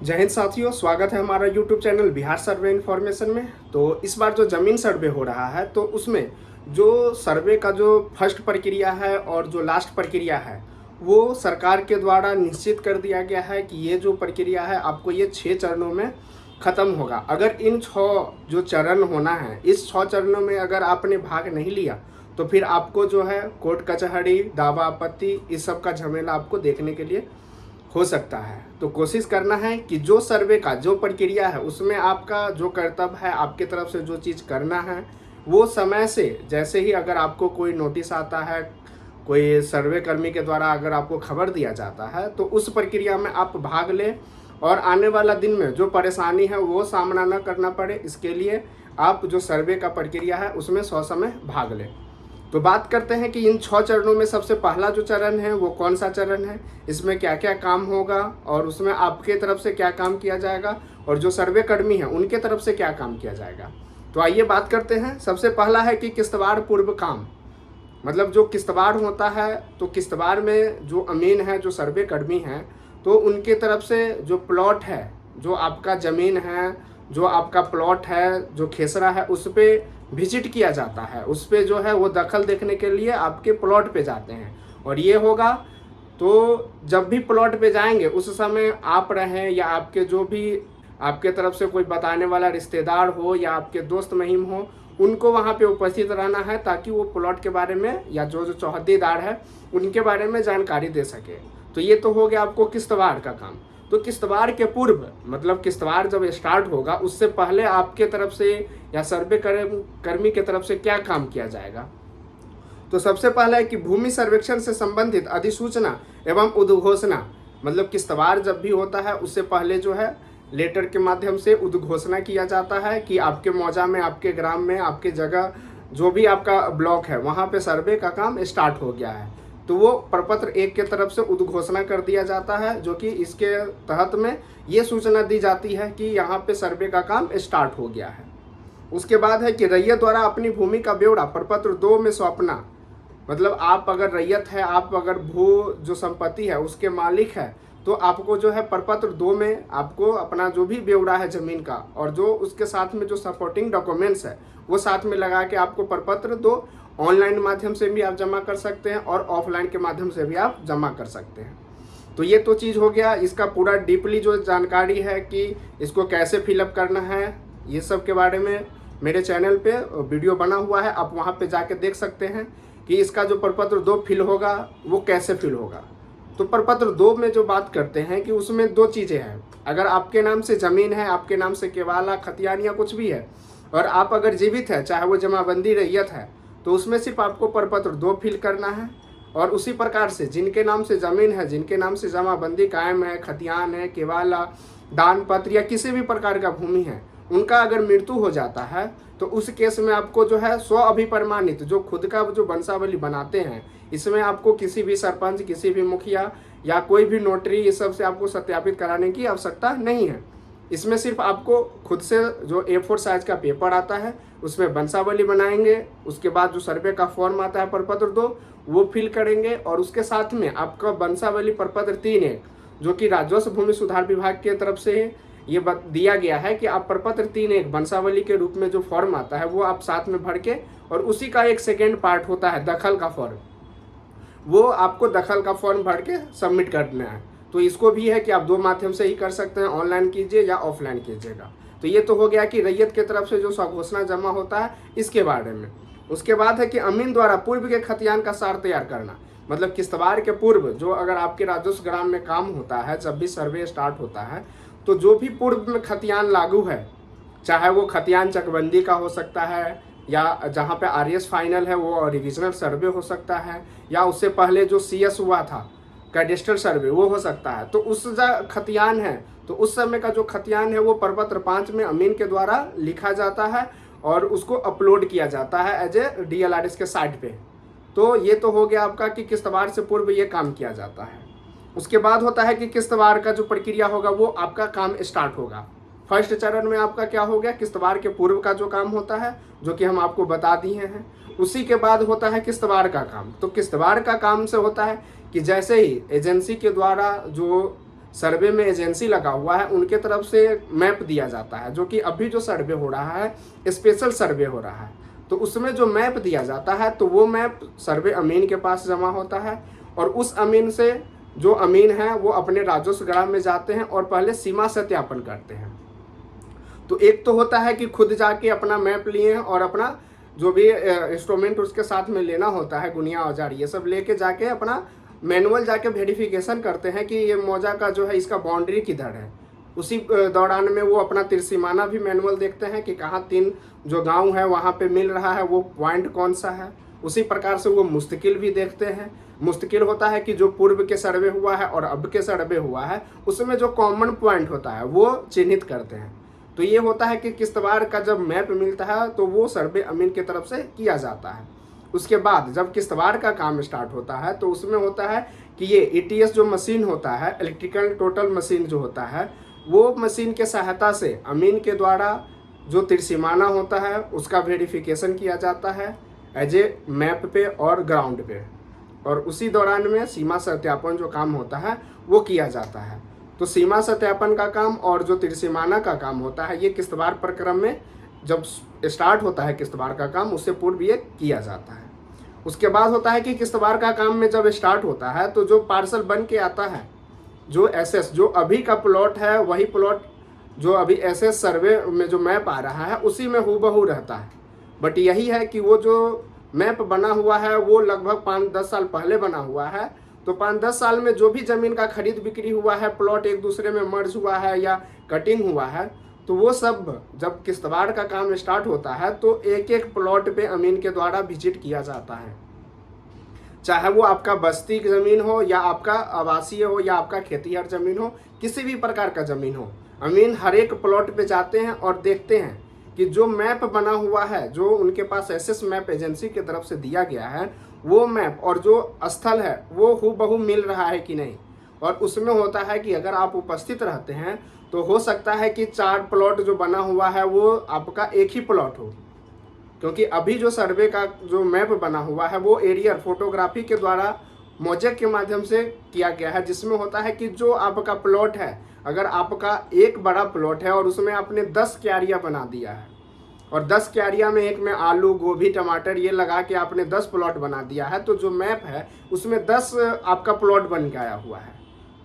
जय हिंद साथियों, स्वागत है हमारा YouTube चैनल बिहार सर्वे इन्फॉर्मेशन में। तो इस बार जो ज़मीन सर्वे हो रहा है तो उसमें जो सर्वे का जो फर्स्ट प्रक्रिया है और जो लास्ट प्रक्रिया है वो सरकार के द्वारा निश्चित कर दिया गया है कि ये जो प्रक्रिया है आपको ये 6 चरणों में ख़त्म होगा। अगर इन 6 जो चरण होना है, इस 6 चरणों में अगर आपने भाग नहीं लिया तो फिर आपको जो है कोर्ट कचहरी, दावा आपत्ति, इस सब का झमेला आपको देखने के लिए हो सकता है। तो कोशिश करना है कि जो सर्वे का जो प्रक्रिया है उसमें आपका जो कर्तव्य है, आपके तरफ से जो चीज़ करना है वो समय से, जैसे ही अगर आपको कोई नोटिस आता है, कोई सर्वे कर्मी के द्वारा अगर आपको खबर दिया जाता है तो उस प्रक्रिया में आप भाग लें और आने वाला दिन में जो परेशानी है वो सामना न करना पड़े, इसके लिए आप जो सर्वे का प्रक्रिया है उसमें ससमय भाग लें। तो बात करते हैं कि इन 6 चरणों में सबसे पहला जो चरण है वो कौन सा चरण है, इसमें क्या क्या काम होगा और उसमें आपके तरफ से क्या काम किया जाएगा और जो सर्वे कर्मी हैं उनके तरफ से क्या काम किया जाएगा। तो आइए बात करते हैं। सबसे पहला है कि किस्तवाड़ पूर्व काम, मतलब जो किस्तवाड़ होता है तो किस्तवाड़ में जो अमीन है, जो सर्वे कर्मी हैं, तो उनके तरफ से जो प्लॉट है, जो आपका ज़मीन है, जो आपका प्लॉट है, जो खेसरा है, उस पर विजिट किया जाता है, उस पर जो है वो दखल देखने के लिए आपके प्लॉट पे जाते हैं। और ये होगा तो जब भी प्लॉट पे जाएंगे उस समय आप रहें या आपके जो भी आपके तरफ से कोई बताने वाला रिश्तेदार हो या आपके दोस्त महिम हो, उनको वहाँ पे उपस्थित रहना है ताकि वो प्लॉट के बारे में या जो जो चौहद्दीदार है उनके बारे में जानकारी दे सके। तो ये तो हो गया आपको किस्तवाड़ का काम। तो किस्तवाड़ के पूर्व, मतलब किस्तवाड़ जब स्टार्ट होगा उससे पहले आपके तरफ से या सर्वे कर्मी के तरफ से क्या काम किया जाएगा। तो सबसे पहला है कि भूमि सर्वेक्षण से संबंधित अधिसूचना एवं उद्घोषणा, मतलब किस्तवाड़ जब भी होता है उससे पहले जो है लेटर के माध्यम से उद्घोषणा किया जाता है कि आपके मौजा में, आपके ग्राम में, आपके जगह जो भी आपका ब्लॉक है वहाँ पे सर्वे का काम स्टार्ट हो गया है। तो वो प्रपत्र 1 के तरफ से उद्घोषणा कर दिया जाता है, जो कि इसके तहत में ये सूचना दी जाती है कि यहाँ पे सर्वे का काम स्टार्ट हो गया है। उसके बाद है कि रैयत द्वारा अपनी भूमि का ब्यौरा प्रपत्र 2 में सौंपना, मतलब आप अगर रैयत है, आप अगर भू जो संपत्ति है उसके मालिक है, तो आपको जो है प्रपत्र 2 में आपको अपना जो भी ब्यौरा है ज़मीन का और जो उसके साथ में जो सपोर्टिंग डॉक्यूमेंट्स है वो साथ में लगा के आपको प्रपत्र 2 ऑनलाइन माध्यम से भी आप जमा कर सकते हैं और ऑफलाइन के माध्यम से भी आप जमा कर सकते हैं। तो ये तो चीज़ हो गया। इसका पूरा डीपली जो जानकारी है कि इसको कैसे फिलअप करना है, ये सब के बारे में मेरे चैनल पे वीडियो बना हुआ है, आप वहाँ पे जाके देख सकते हैं कि इसका जो प्रपत्र 2 फिल होगा वो कैसे फिल होगा। तो प्रपत्र 2 में जो बात करते हैं कि उसमें 2 चीज़ें हैं। अगर आपके नाम से ज़मीन है, आपके नाम से केवाला, खतियान या कुछ भी है और आप अगर जीवित है, चाहे वो जमाबंदी रैयत है, तो उसमें सिर्फ आपको प्रपत्र 2 फिल करना है। और उसी प्रकार से जिनके नाम से ज़मीन है, जिनके नाम से जमाबंदी कायम है, खतियान है, केवाला, दान पत्र या किसी भी प्रकार का भूमि है, उनका अगर मृत्यु हो जाता है तो उस केस में आपको जो है स्व अभिप्रमाणित जो खुद का जो वंशावली बनाते हैं, इसमें आपको किसी भी सरपंच, किसी भी मुखिया या कोई भी नोटरी, इस सब से आपको सत्यापित कराने की आवश्यकता नहीं है। इसमें सिर्फ आपको खुद से जो A4 साइज का पेपर आता है उसमें वंशावली बनाएंगे, उसके बाद जो सर्वे का फॉर्म आता है प्रपत्र 2 वो फिल करेंगे और उसके साथ में आपका वंशावली प्रपत्र 3 जो कि राजस्व भूमि सुधार विभाग की तरफ से ये दिया गया है कि आप प्रपत्र 3 वंशावली के रूप में जो फॉर्म आता है वो आप साथ में भर के, और उसी का एक सेकेंड पार्ट होता है दखल का फॉर्म, वो आपको दखल का फॉर्म भर के सबमिट करना है। तो इसको भी है कि आप 2 माध्यम से ही कर सकते हैं, ऑनलाइन कीजिए या ऑफलाइन कीजिएगा। तो ये तो हो गया कि रैयत के तरफ से जो स्वघोषणा जमा होता है इसके बारे में। उसके बाद है कि अमीन द्वारा पूर्व के खतियान का सार तैयार करना, मतलब किस्तवाड़ के पूर्व जो अगर आपके राजस्व ग्राम में काम होता है, जब भी सर्वे स्टार्ट होता है, तो जो भी पूर्व में खतियान लागू है, चाहे वो खतियान चकबंदी का हो सकता है या जहाँ पे RS फाइनल है वो रिविजनल सर्वे हो सकता है, या उससे पहले जो CS हुआ था कैडेस्ट्रल सर्वे वो हो सकता है। तो उस खतियान है तो उस समय का जो खतियान है वो प्रपत्र 5 में अमीन के द्वारा लिखा जाता है और उसको अपलोड किया जाता है एज ए DLRS के साइट पे। तो ये तो हो गया आपका कि किस्तवाड़ से पूर्व ये काम किया जाता है। उसके बाद होता है कि किस्तवाड़ का जो प्रक्रिया होगा वो आपका काम स्टार्ट होगा। फर्स्ट चरण में आपका क्या हो गया, किस्तवाड़ के पूर्व का जो काम होता है जो कि हम आपको बता दिए हैं। उसी के बाद होता है किस्तवाड़ का काम। तो किस्तवाड़ का काम से होता है कि जैसे ही एजेंसी के द्वारा जो सर्वे में एजेंसी लगा हुआ है उनके तरफ से मैप दिया जाता है, जो कि अभी जो सर्वे हो रहा है स्पेशल सर्वे हो रहा है। तो उसमें जो मैप दिया जाता है तो वो मैप सर्वे अमीन के पास जमा होता है, और उस अमीन से जो अमीन है वो अपने राजस्व ग्राम में जाते हैं और पहले सीमा सत्यापन करते हैं। तो एक तो होता है कि खुद जाके अपना मैप लिए और अपना जो भी इंस्ट्रूमेंट उसके साथ में लेना होता है, गुनिया औजार ये सब लेके जाके अपना मैनुअल जाके वेरिफिकेशन करते हैं कि ये मौजा का जो है इसका बाउंड्री किधर है। उसी दौरान में वो अपना तिरसीमाना भी मैनुअल देखते हैं कि कहाँ 3 जो गांव है वहाँ पे मिल रहा है, वो पॉइंट कौन सा है। उसी प्रकार से वो मुस्तकिल भी देखते हैं। मुस्तकिल होता है कि जो पूर्व के सर्वे हुआ है और अब के सर्वे हुआ है उसमें जो कॉमन पॉइंट होता है वो चिन्हित करते हैं। तो ये होता है कि किश्तवाड़ का जब मैप मिलता है तो वो सर्वे अमीन की तरफ से किया जाता है। उसके बाद जब किश्तवाड़ का काम स्टार्ट होता है तो उसमें होता है कि ये ETS जो मशीन होता है, इलेक्ट्रिकल टोटल मशीन जो होता है, वो मशीन के सहायता से अमीन के द्वारा जो तिरसीमाना होता है उसका वेरिफिकेशन किया जाता है एज ए मैप पे और ग्राउंड पे, और उसी दौरान में सीमा सत्यापन जो काम होता है वो किया जाता है। तो सीमा सत्यापन का काम और जो तिरसीमाना का काम होता है ये किश्तवाड़ प्रक्रम में जब स्टार्ट होता है किश्तवाड़ का काम उससे पूर्व ये किया जाता है। उसके बाद होता है कि किश्तवाड़ का काम में जब स्टार्ट होता है तो जो पार्सल बन के आता है, जो SS जो अभी का प्लॉट है वही प्लॉट जो अभी SS सर्वे में जो मैप आ रहा है उसी में हूबहू रहता है। बट यही है कि वो जो मैप बना हुआ है वो लगभग 5-10 साल पहले बना हुआ है। तो 5-10 साल में जो भी ज़मीन का खरीद बिक्री हुआ है, प्लॉट एक दूसरे में मर्ज हुआ है या कटिंग हुआ है, तो वो सब जब किश्तवाड़ का काम स्टार्ट होता है तो एक एक प्लॉट पे अमीन के द्वारा विजिट किया जाता है। चाहे वो आपका बस्ती की ज़मीन हो या आपका आवासीय हो या आपका खेतीहर ज़मीन हो, किसी भी प्रकार का ज़मीन हो, अमीन हर एक प्लॉट पे जाते हैं और देखते हैं कि जो मैप बना हुआ है, जो उनके पास SS मैप एजेंसी की तरफ से दिया गया है, वो मैप और जो स्थल है वो हूबहू मिल रहा है कि नहीं। और उसमें होता है कि अगर आप उपस्थित रहते हैं तो हो सकता है कि 4 प्लॉट जो बना हुआ है वो आपका एक ही प्लॉट हो, क्योंकि अभी जो सर्वे का जो मैप बना हुआ है वो एरियल फोटोग्राफी के द्वारा मोजेक के माध्यम से किया गया है, जिसमें होता है कि जो आपका प्लॉट है, अगर आपका एक बड़ा प्लॉट है और उसमें आपने 10 क्यारियाँ बना दिया है और 10 क्यारियाँ में एक में आलू गोभी टमाटर ये लगा के आपने 10 प्लॉट बना दिया है, तो जो मैप है उसमें 10 आपका प्लॉट बन के आया हुआ है।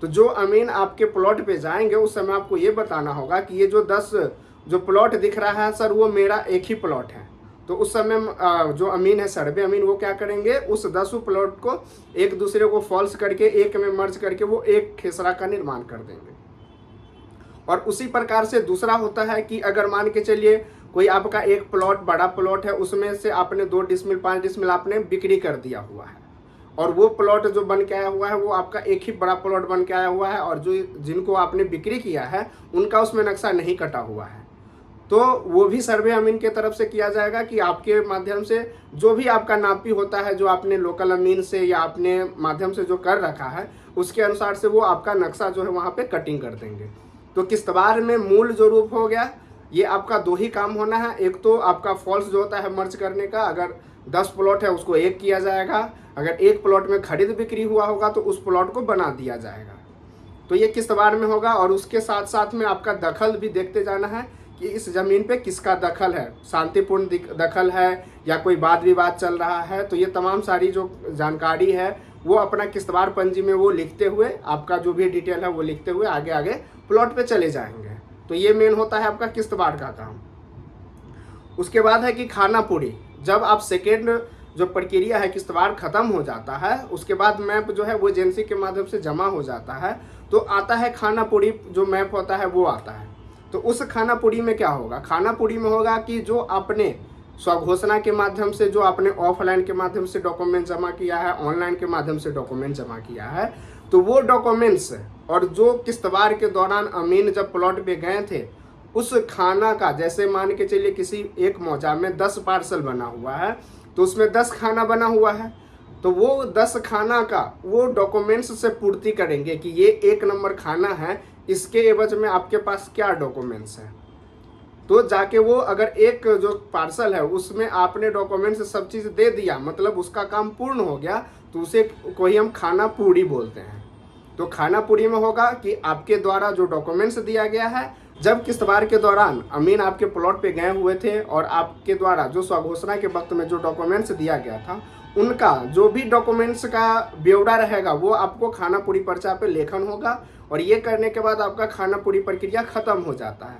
तो जो अमीन आपके प्लॉट पे जाएंगे उस समय आपको ये बताना होगा कि ये जो 10 जो प्लॉट दिख रहा है सर वो मेरा एक ही प्लॉट है। तो उस समय जो अमीन है सर्वे अमीन वो क्या करेंगे, उस 10 प्लॉट को एक दूसरे को फॉल्स करके एक में मर्ज करके वो एक खेसरा का निर्माण कर देंगे। और उसी प्रकार से दूसरा होता है कि अगर मान के चलिए कोई आपका एक प्लॉट बड़ा प्लॉट है, उसमें से आपने 2 डिसमिल 5 डिसमिल आपने बिक्री कर दिया हुआ है, और वो प्लॉट जो बन के आया हुआ है वो आपका एक ही बड़ा प्लॉट बन के आया हुआ है, और जो जिनको आपने बिक्री किया है उनका उसमें नक्शा नहीं कटा हुआ है, तो वो भी सर्वे अमीन के तरफ से किया जाएगा कि आपके माध्यम से जो भी आपका नापी होता है, जो आपने लोकल अमीन से या अपने माध्यम से जो कर रखा है उसके अनुसार से वो आपका नक्शा जो है वहाँ पे कटिंग कर देंगे। तो किश्तवाड़ में मूल जो रूप हो गया, ये आपका 2 ही काम होना है। एक तो आपका फॉल्स जो होता है मर्ज करने का, अगर 10 प्लॉट है उसको एक किया जाएगा, अगर एक प्लॉट में खरीद बिक्री हुआ होगा तो उस प्लॉट को बना दिया जाएगा। तो ये किश्तवाड़ में होगा। और उसके साथ साथ में आपका दखल भी देखते जाना है कि इस ज़मीन पे किसका दखल है, शांतिपूर्ण दखल है या कोई वाद विवाद चल रहा है। तो ये तमाम सारी जो जानकारी है वो अपना किश्तवाड़ पंजी में वो लिखते हुए, आपका जो भी डिटेल है वो लिखते हुए आगे आगे प्लॉट पे चले जाएंगे। तो ये मेन होता है आपका किश्तवाड़ का काम। उसके बाद है कि खाना पूरी। जब आप सेकेंड जो प्रक्रिया है किश्तवाड़ खत्म हो जाता है, उसके बाद मैप जो है वो एजेंसी के माध्यम से जमा हो जाता है, तो आता है खाना पूरी जो मैप होता है वो आता है। तो उस खाना पूरी में क्या होगा, खाना पूरी में होगा कि जो आपने स्वघोषणा के माध्यम से, जो आपने ऑफलाइन के माध्यम से डॉक्यूमेंट जमा किया है, ऑनलाइन के माध्यम से डॉक्यूमेंट जमा किया है, तो वो डॉक्यूमेंट्स और जो किश्तवाड़ के दौरान अमीन जब प्लॉट पे गए थे उस खाना का, जैसे मान के चलिए किसी एक मौजा में 10 पार्सल बना हुआ है तो उसमें 10 खाना बना हुआ है, तो वो 10 खाना का वो डॉक्यूमेंट्स से पूर्ति करेंगे कि ये 1 नंबर खाना है, इसके एवज में आपके पास क्या डॉक्यूमेंट्स है। तो जाके वो अगर एक जो पार्सल है उसमें आपने डॉक्यूमेंट्स सब चीज़ दे दिया, मतलब उसका काम पूर्ण हो गया, तो उसे कोई हम खाना पूरी बोलते हैं। तो खानापुरी में होगा कि आपके द्वारा जो डॉक्यूमेंट्स दिया गया है, जब किस्तवार के दौरान अमीन आपके प्लॉट पे गए हुए थे और आपके द्वारा जो स्वघोषणा के वक्त में जो डॉक्यूमेंट्स दिया गया था, उनका जो भी डॉक्यूमेंट्स का ब्यौरा रहेगा वो आपको खानापुरी पर्चा पे लेखन होगा। और ये करने के बाद आपका खानापुरी प्रक्रिया खत्म हो जाता है।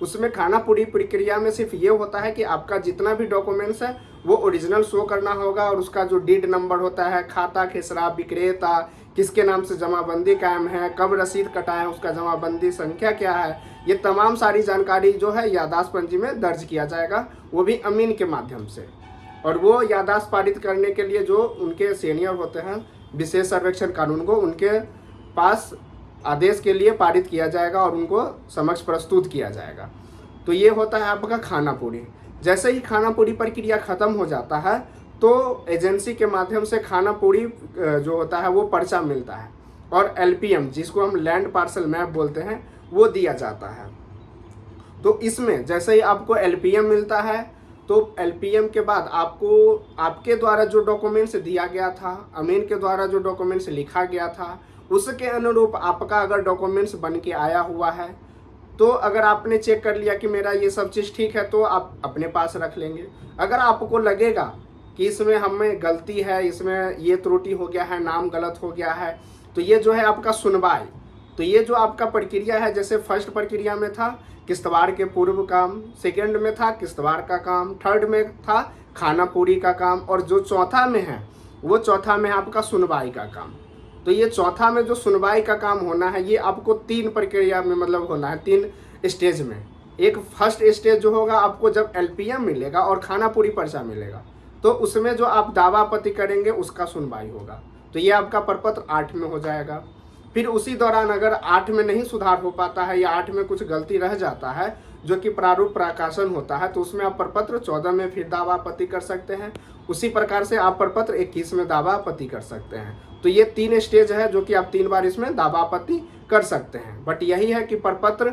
उसमें खानापुरी प्रक्रिया में सिर्फ ये होता है कि आपका जितना भी डॉक्यूमेंट्स है वो ओरिजिनल शो करना होगा, और उसका जो डीड नंबर होता है, खाता खेसरा, विक्रेता, किसके नाम से जमाबंदी कायम है, कब रसीद कटा है, उसका जमाबंदी संख्या क्या है, ये तमाम सारी जानकारी जो है याददाश्त पंजी में दर्ज किया जाएगा, वो भी अमीन के माध्यम से। और वो याददाश्त पारित करने के लिए जो उनके सीनियर होते हैं विशेष सर्वेक्षण कानून को, उनके पास आदेश के लिए पारित किया जाएगा और उनको समक्ष प्रस्तुत किया जाएगा। तो ये होता है आपका खानापुरी। जैसे ही खानापुरी प्रक्रिया खत्म हो जाता है तो एजेंसी के माध्यम से खानापुरी जो होता है वो पर्चा मिलता है, और एलपीएम जिसको हम लैंड पार्सल मैप बोलते हैं वो दिया जाता है। तो इसमें जैसे ही आपको एलपीएम मिलता है तो एलपीएम के बाद आपको आपके द्वारा जो डॉक्यूमेंट्स दिया गया था, अमीन के द्वारा जो डॉक्यूमेंट्स लिखा गया था, उसके अनुरूप आपका अगर डॉक्यूमेंट्स बन के आया हुआ है तो अगर आपने चेक कर लिया कि मेरा ये सब चीज़ ठीक है तो आप अपने पास रख लेंगे। अगर आपको लगेगा कि इसमें हमें गलती है, इसमें ये त्रुटि हो गया है, नाम गलत हो गया है, तो ये जो है आपका सुनवाई। तो ये जो आपका प्रक्रिया है, जैसे फर्स्ट प्रक्रिया में था किस्तवार के पूर्व काम, सेकंड में था किस्तवार का काम, थर्ड में था खानापुरी का काम, और जो चौथा में है वो चौथा में है आपका सुनवाई का काम। तो ये चौथा में जो सुनवाई का काम होना है ये आपको 3 प्रक्रिया में मतलब होना है, 3 स्टेज में। एक फर्स्ट स्टेज जो होगा आपको जब एलपीएम मिलेगा और खानापुरी पर्चा मिलेगा तो उसमें जो आप दावा आपत्ति करेंगे उसका सुनवाई होगा। तो ये आपका प्रपत्र 8 में हो जाएगा। फिर उसी दौरान अगर 8 में नहीं सुधार हो पाता है या 8 में कुछ गलती रह जाता है जो कि प्रारूप प्रकाशन होता है तो उसमें आप प्रपत्र 14 में फिर दावा आपत्ति कर सकते हैं। उसी प्रकार से आप प्रपत्र 21 में दावा आपत्ति कर सकते हैं। तो ये 3 स्टेज है जो कि आप 3 बार इसमें दावा आपत्ति कर सकते हैं। बट यही है कि प्रपत्र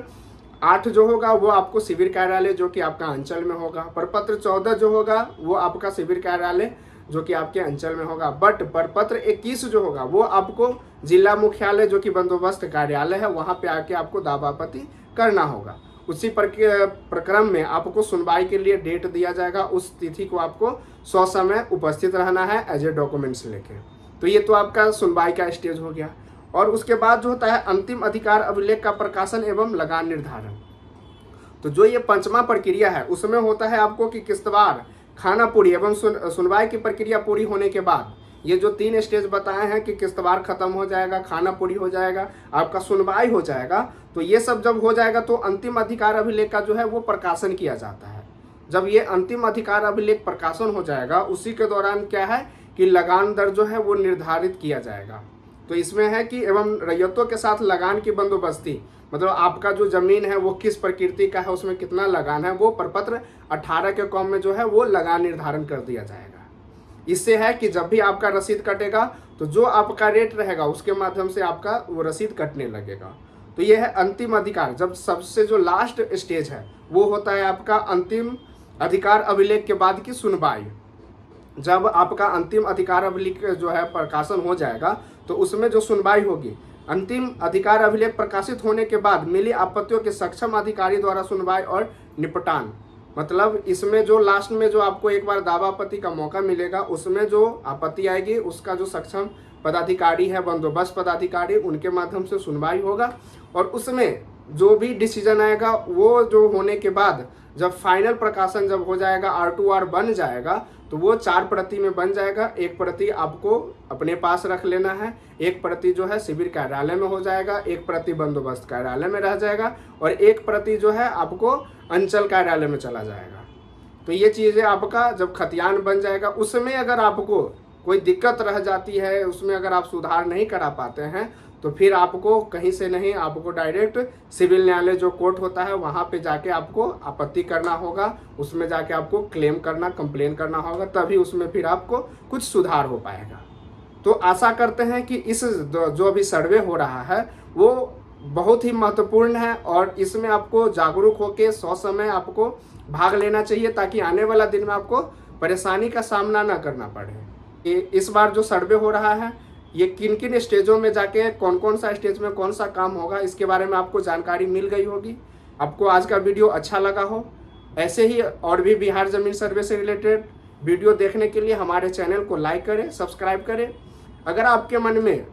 8 जो होगा वो आपको शिविर कार्यालय जो कि आपका अंचल में होगा, प्रपत्र 14 जो होगा वो आपका शिविर कार्यालय जो कि आपके अंचल में होगा। बट प्रपत्र 21 जो होगा वो आपको जिला मुख्यालय जो कि बंदोबस्त कार्यालय है वहाँ पे आके आपको दावा आपत्ति करना होगा। उसी प्रक्रम में आपको सुनवाई के लिए डेट दिया जाएगा, उस तिथि को आपको ससमय उपस्थित रहना है एज ए डॉक्यूमेंट्स लेके। तो ये तो आपका सुनवाई का स्टेज हो गया। और उसके बाद जो होता है अंतिम अधिकार अभिलेख का प्रकाशन एवं लगान निर्धारण। तो जो ये 5वां प्रक्रिया है उसमें होता है आपको कि किस्तवार, खानापुरी एवं सुनवाई की प्रक्रिया पूरी होने के बाद ये जो 3 स्टेज बताए हैं कि किस्तवार खत्म हो जाएगा, खानापुरी हो जाएगा, आपका सुनवाई हो जाएगा, तो ये सब जब हो जाएगा तो अंतिम अधिकार अभिलेख का जो है वो प्रकाशन किया जाता है। जब ये अंतिम अधिकार अभिलेख प्रकाशन हो जाएगा उसी के दौरान क्या है कि लगान दर जो है वो निर्धारित किया जाएगा। तो इसमें है कि एवं रैयतों के साथ लगान की बंदोबस्ती, मतलब आपका जो जमीन है वो किस प्रकृति का है, उसमें कितना लगान है, वो प्रपत्र 18 के कॉम में जो है वो लगान निर्धारण कर दिया जाएगा। इससे है कि जब भी आपका रसीद कटेगा तो जो आपका रेट रहेगा उसके माध्यम से आपका वो रसीद कटने लगेगा। तो ये है अंतिम अधिकार। जब सबसे जो लास्ट स्टेज है वो होता है आपका अंतिम अधिकार अभिलेख के बाद की सुनवाई। जब आपका अंतिम अधिकार अभिलेख जो है प्रकाशन हो जाएगा तो उसमें जो सुनवाई होगी, अंतिम अधिकार अभिलेख प्रकाशित होने के बाद मिली आपत्तियों के सक्षम अधिकारी द्वारा सुनवाई और निपटान। मतलब इसमें जो लास्ट में जो आपको एक बार दावा आपत्ति का मौका मिलेगा उसमें जो आपत्ति आएगी उसका जो सक्षम पदाधिकारी है, बंदोबस्त पदाधिकारी, उनके माध्यम से सुनवाई होगा। और उसमें जो भी डिसीजन आएगा वो जो होने के बाद जब फाइनल प्रकाशन जब हो जाएगा, R2R बन जाएगा, तो वो 4 प्रति में बन जाएगा। 1 प्रति आपको अपने पास रख लेना है, 1 प्रति जो है शिविर कार्यालय में हो जाएगा, 1 प्रति बंदोबस्त कार्यालय में रह जाएगा और 1 प्रति जो है आपको अंचल कार्यालय में चला जाएगा। तो ये चीज़ें आपका जब खतियान बन जाएगा, उसमें अगर आपको कोई दिक्कत रह जाती है, उसमें अगर आप सुधार नहीं करा पाते हैं तो फिर आपको कहीं से नहीं, आपको डायरेक्ट सिविल न्यायालय जो कोर्ट होता है वहाँ पे जाके आपको आपत्ति करना होगा, उसमें जाके आपको क्लेम करना, कंप्लेन करना होगा, तभी उसमें फिर आपको कुछ सुधार हो पाएगा। तो आशा करते हैं कि इस जो अभी सर्वे हो रहा है वो बहुत ही महत्वपूर्ण है और इसमें आपको जागरूक होकर ससमय आपको भाग लेना चाहिए ताकि आने वाला दिन में आपको परेशानी का सामना ना करना पड़े। इस बार जो सर्वे हो रहा है ये किन किन स्टेजों में जाके कौन कौन सा स्टेज में कौन सा काम होगा, इसके बारे में आपको जानकारी मिल गई होगी। आपको आज का वीडियो अच्छा लगा हो, ऐसे ही और भी बिहार ज़मीन सर्वे से रिलेटेड वीडियो देखने के लिए हमारे चैनल को लाइक करें, सब्सक्राइब करें। अगर आपके मन में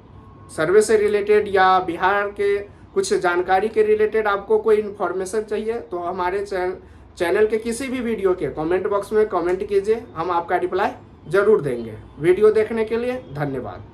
सर्वे से रिलेटेड या बिहार के कुछ जानकारी के रिलेटेड आपको कोई इन्फॉर्मेशन चाहिए तो हमारे चैनल के किसी भी वीडियो के कमेंट बॉक्स में कमेंट कीजिए, हम आपका रिप्लाई ज़रूर देंगे। वीडियो देखने के लिए धन्यवाद।